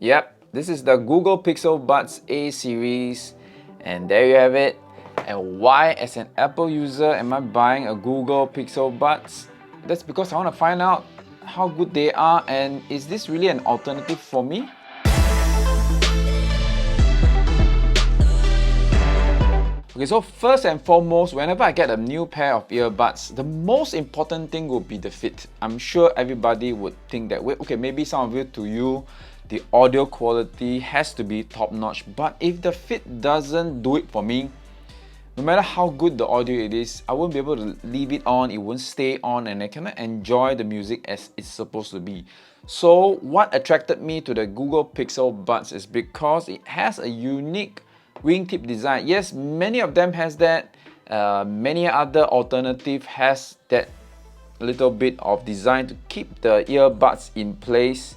Yep, this is the Google Pixel Buds A series, and there you have it. And why, as an Apple user, am I buying a Google Pixel Buds? That's because I want to find out how good they are, and is this really an alternative for me? Okay, so first and foremost, whenever I get a new pair of earbuds, the most important thing will be the fit. I'm sure everybody would think that way. Okay, maybe some of you, to you, the audio quality has to be top notch, but if the fit doesn't do it for me, no matter how good the audio it is, I won't be able to leave it on, it won't stay on, and I cannot enjoy the music as it's supposed to be. So what attracted me to the Google Pixel Buds is because it has a unique wingtip design. Yes, many of them has that. Many other alternative has that little bit of design to keep the earbuds in place,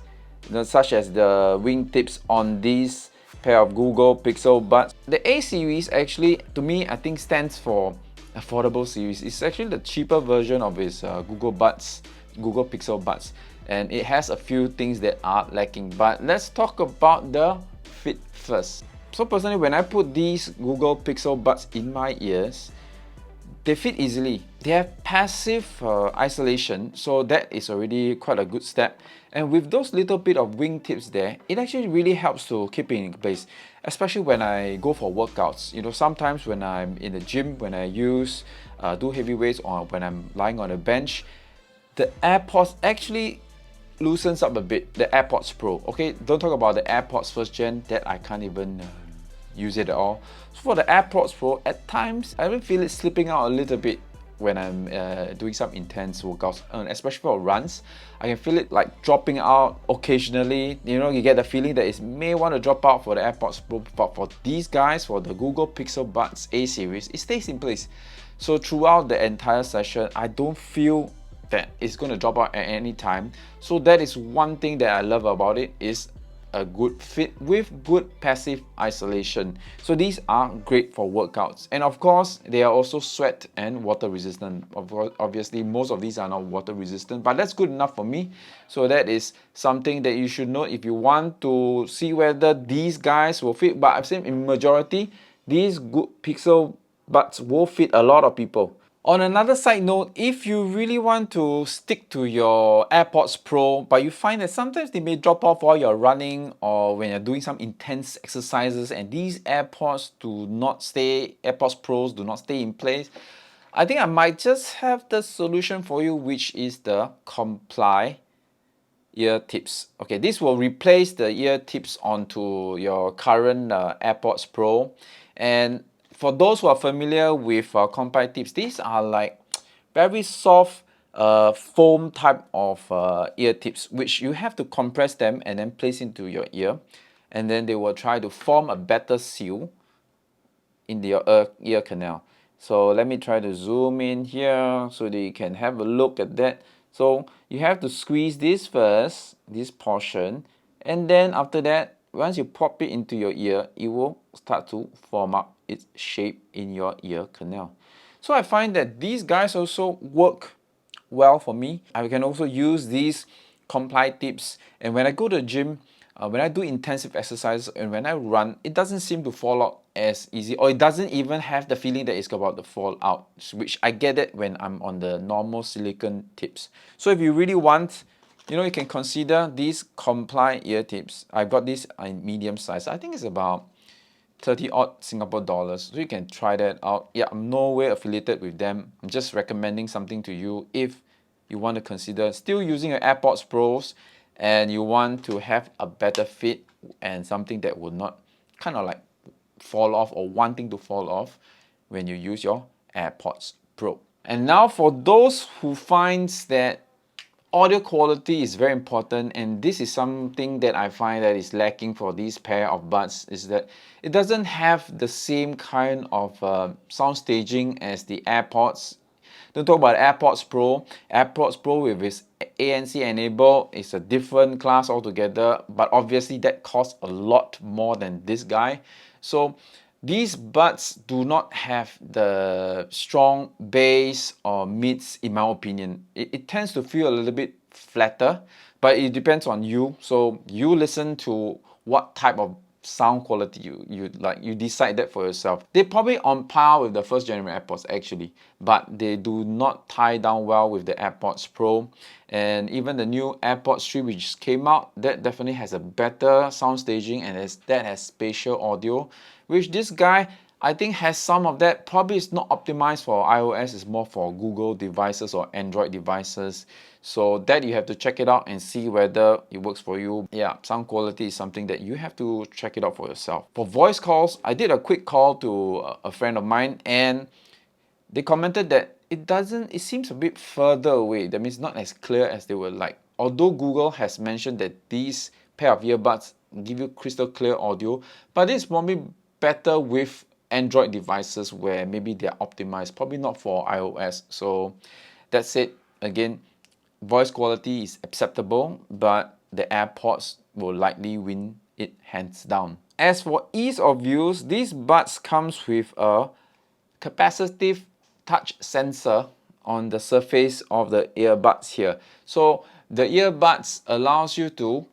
such as the wingtips on these pair of Google Pixel Buds. The A series actually, to me, I think stands for affordable series. It's actually the cheaper version of its Google Pixel Buds, and it has a few things that are lacking. But let's talk about the fit first. So personally, when I put these Google Pixel Buds in my ears, they fit easily. They have passive isolation, so that is already quite a good step. And with those little bit of wingtips there, it actually really helps to keep it in place, especially when I go for workouts. You know, sometimes when I'm in the gym, when I do heavy weights, or when I'm lying on a bench, the AirPods actually loosens up a bit. The AirPods Pro. Okay, don't talk about the AirPods first gen, that I can't even use it at all. So for the AirPods Pro, at times I even feel it slipping out a little bit when I'm doing some intense workouts, especially for runs. I can feel it like dropping out occasionally. You know, you get the feeling that it may want to drop out for the AirPods Pro, but for these guys, for the Google Pixel Buds A series, it stays in place. So throughout the entire session, I don't feel that it's going to drop out at any time. So that is one thing that I love about it, is a good fit with good passive isolation. So these are great for workouts, and of course they are also sweat and water resistant. Obviously most of these are not water resistant, but that's good enough for me. So that is something that you should know if you want to see whether these guys will fit. But I've seen in majority, these good Pixel Buds will fit a lot of people. On another side note, if you really want to stick to your AirPods Pro, but you find that sometimes they may drop off while you're running or when you're doing some intense exercises, and these AirPods Pros do not stay in place, I think I might just have the solution for you, which is the Comply ear tips. Okay, this will replace the ear tips onto your current AirPods Pro. And for those who are familiar with Comply tips, these are like very soft foam type of ear tips, which you have to compress them and then place into your ear, and then they will try to form a better seal in your ear canal. So let me try to zoom in here so that you can have a look at that. So you have to squeeze this first, this portion, and then after that, once you pop it into your ear, it will start to form up its shape in your ear canal. So I find that these guys also work well for me. I can also use these Comply tips, and when I go to the gym, when I do intensive exercise and when I run, it doesn't seem to fall out as easy, or it doesn't even have the feeling that it's about to fall out, which I get it when I'm on the normal silicone tips. So if you really want, you know, you can consider these Comply ear tips. I've got this in medium size. I think it's about 30 odd Singapore dollars. So you can try that out. Yeah, I'm no way affiliated with them. I'm just recommending something to you if you want to consider still using your AirPods Pros and you want to have a better fit and something that will not kind of like fall off or wanting to fall off when you use your AirPods Pro. And now for those who finds that audio quality is very important, and this is something that I find that is lacking for these pair of buds, is that it doesn't have the same kind of sound staging as the AirPods. Don't talk about AirPods Pro. AirPods Pro with its ANC enabled is a different class altogether, but obviously that costs a lot more than this guy. So these buds do not have the strong bass or mids, in my opinion. It tends to feel a little bit flatter. but it depends on you. So you listen to what type of sound quality you like. You decide that for yourself. They're probably on par with the first generation AirPods actually, but they do not tie down well with the AirPods Pro. And even the new AirPods 3 which came out, that definitely has a better sound staging, and that has spatial audio, which this guy I think has some of that. Probably it's not optimized for iOS, it's more for Google devices or Android devices. So that you have to check it out and see whether it works for you. Yeah, sound quality is something that you have to check it out for yourself. For voice calls, I did a quick call to a friend of mine, and they commented that it seems a bit further away. That means not as clear as they would like. Although Google has mentioned that these pair of earbuds give you crystal clear audio, but it's probably better with Android devices where maybe they're optimized, probably not for iOS. So that's it. Again, voice quality is acceptable, but the AirPods will likely win it hands down. As for ease of use, these buds comes with a capacitive touch sensor on the surface of the earbuds here. So the earbuds allows you to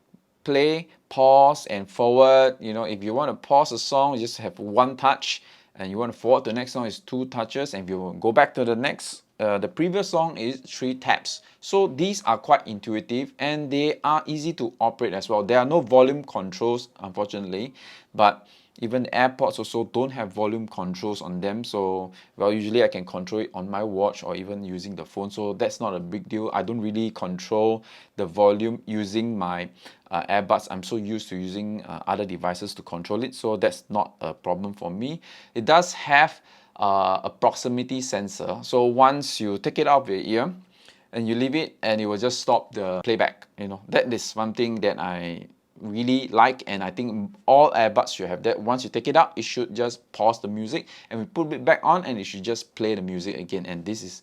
play, pause, and forward. You know, if you want to pause a song, you just have one touch, and you want to forward to the next song is two touches, and if you go back to the next, the previous song is three taps. So these are quite intuitive and they are easy to operate as well. There are no volume controls, unfortunately, but even the AirPods also don't have volume controls on them. So, well, usually I can control it on my watch or even using the phone. So that's not a big deal. I don't really control the volume using my AirPods. I'm so used to using other devices to control it. So that's not a problem for me. It does have a proximity sensor. So once you take it out of your ear and you leave it, and it will just stop the playback. You know, that is something that I really like, and I think all AirPods should have that. Once you take it out, it should just pause the music, and we put it back on, and it should just play the music again. And these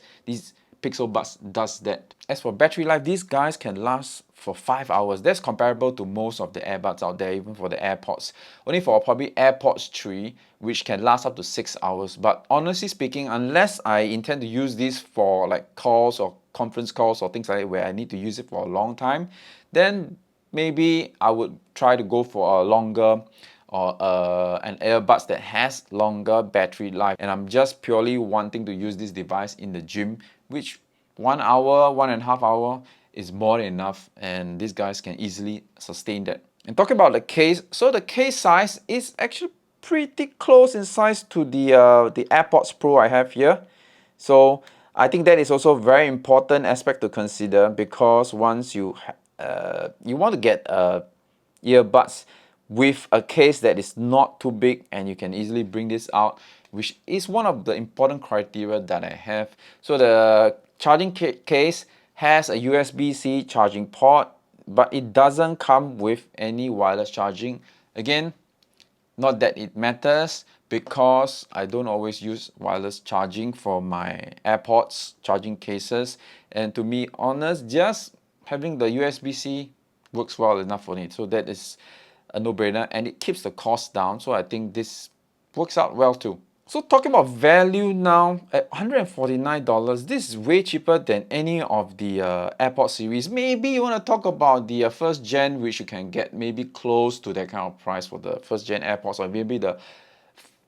Pixel Buds does that. As for battery life, these guys can last for 5 hours. That's comparable to most of the AirPods out there, even for the AirPods. Only for probably AirPods 3, which can last up to 6 hours. But honestly speaking, unless I intend to use this for like calls or conference calls or things like that where I need to use it for a long time, then maybe I would try to go for a longer or an earbuds that has longer battery life. And I'm just purely wanting to use this device in the gym, which 1 hour, 1.5 hours is more than enough, and these guys can easily sustain that. And talking about the case, so the case size is actually pretty close in size to the AirPods Pro I have here. So I think that is also a very important aspect to consider, because once you want to get earbuds with a case that is not too big and you can easily bring this out, which is one of the important criteria that I have. So the charging case has a USB-C charging port, but it doesn't come with any wireless charging. Again, not that it matters, because I don't always use wireless charging for my AirPods charging cases, and to be honest, just having the USB-C works well enough for it. So that is a no-brainer, and it keeps the cost down. So I think this works out well too. So talking about value now, at $149, this is way cheaper than any of the AirPods series. Maybe you want to talk about the first gen, which you can get maybe close to that kind of price for the first gen AirPods, or maybe the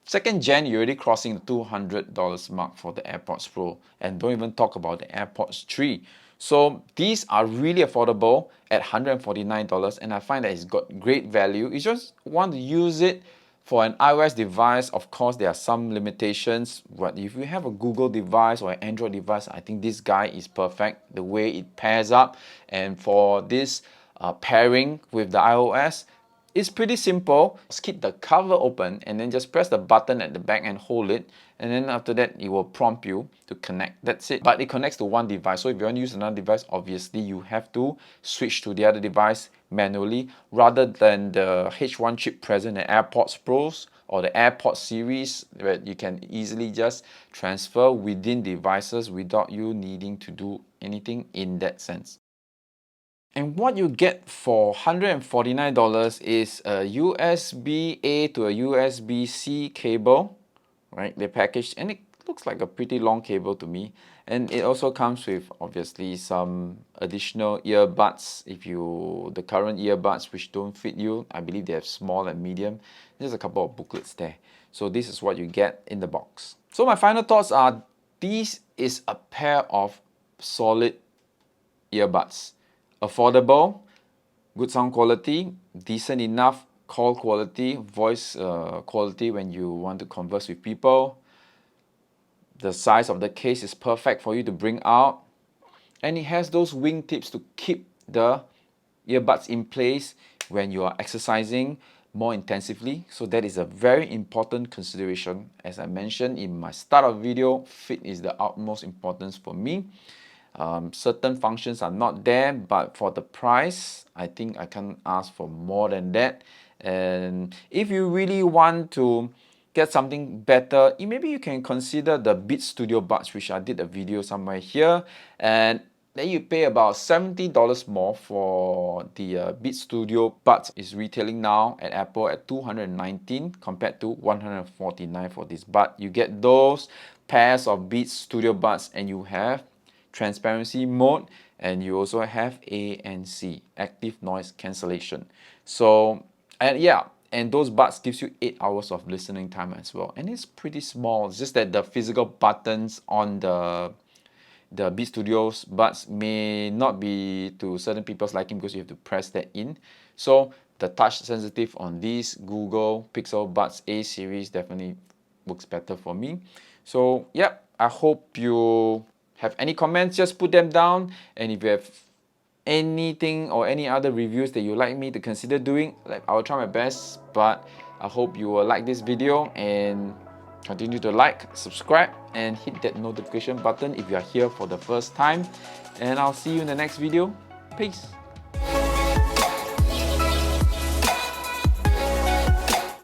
second gen, you're already crossing the $200 mark for the AirPods Pro, and don't even talk about the AirPods 3. So these are really affordable at $149, and I find that it's got great value. You just want to use it for an iOS device. Of course, there are some limitations, but if you have a Google device or an Android device, I think this guy is perfect. The way it pairs up, and for this pairing with the iOS, it's pretty simple. Just keep the cover open and then just press the button at the back and hold it, and then after that it will prompt you to connect. That's it. But it connects to one device, so if you want to use another device, obviously you have to switch to the other device manually, rather than the H1 chip present in AirPods Pros or the AirPods series, where you can easily just transfer within devices without you needing to do anything in that sense. And what you get for $149 is a USB-A to a USB-C cable, right? They packaged, and it looks like a pretty long cable to me. And it also comes with obviously some additional earbuds. If the current earbuds which don't fit you, I believe they have small and medium. There's a couple of booklets there. So this is what you get in the box. So my final thoughts are, this is a pair of solid earbuds. Affordable, good sound quality, decent enough call quality, voice quality when you want to converse with people. The size of the case is perfect for you to bring out. And it has those wing tips to keep the earbuds in place when you are exercising more intensively. So that is a very important consideration. As I mentioned in my start of video, fit is the utmost importance for me. Certain functions are not there, but for the price, I think I can't ask for more than that. And if you really want to get something better, maybe you can consider the Beats Studio Buds, which I did a video somewhere here, and then you pay about $70 more for the Beats Studio Buds. Is retailing now at Apple at $219 compared to $149 for this. But you get those pairs of Beats Studio Buds, and you have transparency mode, and you also have ANC, active noise cancellation. So, and yeah, and those buds gives you 8 hours of listening time as well, and it's pretty small. It's just that the physical buttons on the Beat Studios buds may not be to certain people's liking because you have to press that in. So the touch sensitive on these Google Pixel Buds A series definitely works better for me. So yeah, I hope you have any comments, just put them down. And if you have anything or any other reviews that you like me to consider doing, like, I will try my best. But I hope you will like this video and continue to like, subscribe, and hit that notification button if you are here for the first time. And I'll see you in the next video. Peace.